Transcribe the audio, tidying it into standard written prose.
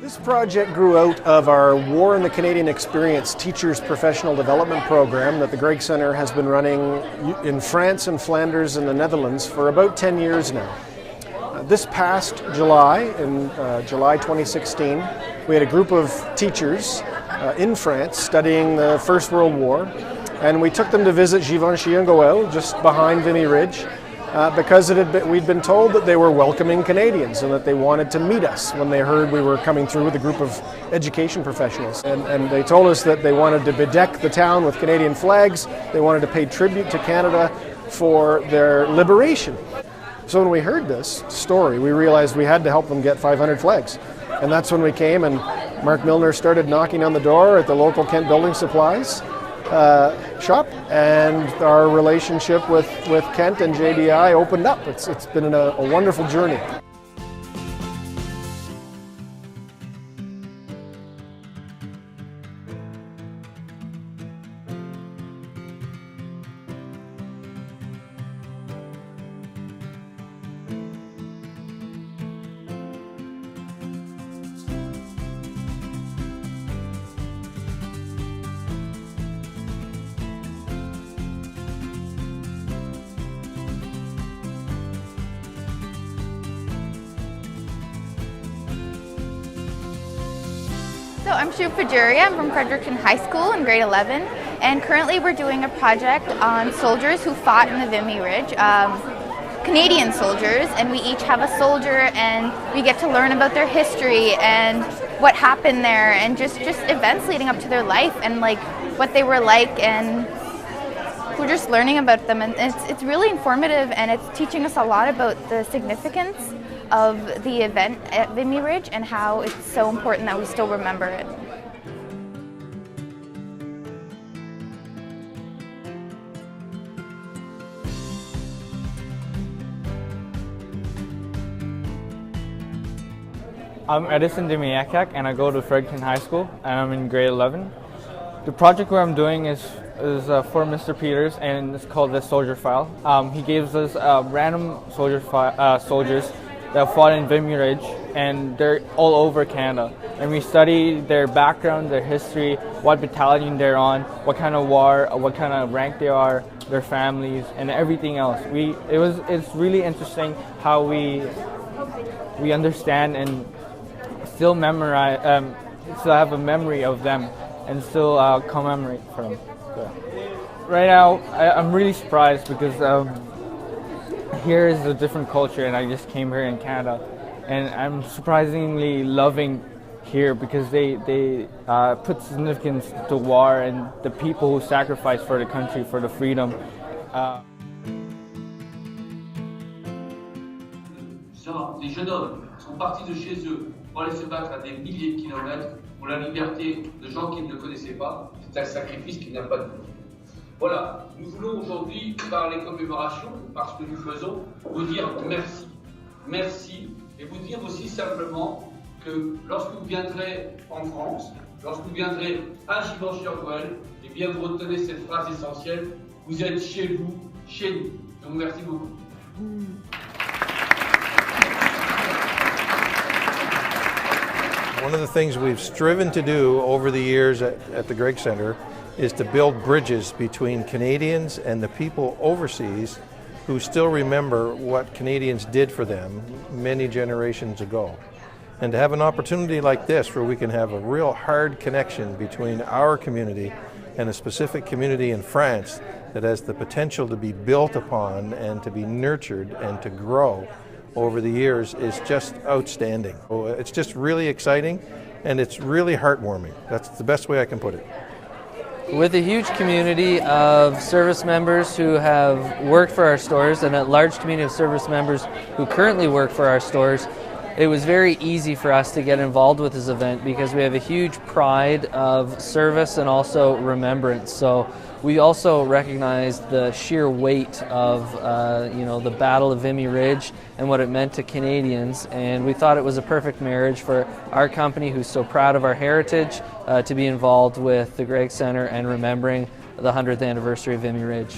This project grew out of our War in the Canadian Experience Teachers Professional Development Program that the Gregg Centre has been running in France and Flanders and the Netherlands for about 10 years now. This past July, in July 2016, we had a group of teachers in France studying the First World War, and we took them to visit Givenchy and Goel, just behind Vimy Ridge, because we'd been told that they were welcoming Canadians and that they wanted to meet us when they heard we were coming through with a group of education professionals. And they told us that they wanted to bedeck the town with Canadian flags, they wanted to pay tribute to Canada for their liberation. So when we heard this story, we realized we had to help them get 500 flags. And that's when we came and Mark Milner started knocking on the door at the local Kent Building Supplies shop, and our relationship with Kent and JBI opened up. It's been a wonderful journey. So I'm Shu Pajuria. I'm from Fredericton High School in grade 11, and currently we're doing a project on soldiers who fought in the Vimy Ridge, Canadian soldiers, and we each have a soldier and we get to learn about their history and what happened there and just events leading up to their life and like what they were like, and we're just learning about them, and it's really informative, and it's teaching us a lot about the significance of the event at Vimy Ridge and how it's so important that we still remember it. I'm Edison Demiakak, and I go to Fredericton High School, and I'm in grade 11. The project where I'm doing is for Mr. Peters, and it's called the Soldier File. He gives us random soldiers that fought in Vimy Ridge, and they're all over Canada. And we study their background, their history, what battalion they're on, what kind of war, what kind of rank they are, their families, and everything else. It's really interesting how we understand and still memorize, still have a memory of them, and still commemorate for them. So, right now, I'm really surprised because here is a different culture, and I just came here in Canada, and I'm surprisingly loving here because they put significance to war and the people who sacrificed for the country, for the freedom. Des jeunes hommes sont partis de chez eux pour aller se battre à des milliers de kilomètres pour la liberté de gens qu'ils ne connaissaient pas. C'est un sacrifice qui n'a pas de prix. Voilà, nous voulons aujourd'hui, par les commémorations, par ce que nous faisons, vous dire merci. Merci, et vous dire aussi simplement que lorsque vous viendrez en France, lorsque vous viendrez à Givenchy-en-Goël, eh bien vous retenez cette phrase essentielle, vous êtes chez vous, chez nous. Donc merci beaucoup. One of the things we've striven to do over the years at the Gregg Centre is to build bridges between Canadians and the people overseas who still remember what Canadians did for them many generations ago. And to have an opportunity like this where we can have a real hard connection between our community and a specific community in France that has the potential to be built upon and to be nurtured and to grow over the years is just outstanding. It's just really exciting, and it's really heartwarming. That's the best way I can put it. With a huge community of service members who have worked for our stores and a large community of service members who currently work for our stores, it was very easy for us to get involved with this event because we have a huge pride of service and also remembrance. So we also recognized the sheer weight of the Battle of Vimy Ridge and what it meant to Canadians, and we thought it was a perfect marriage for our company, who's so proud of our heritage, to be involved with the Gregg Centre and remembering the 100th anniversary of Vimy Ridge.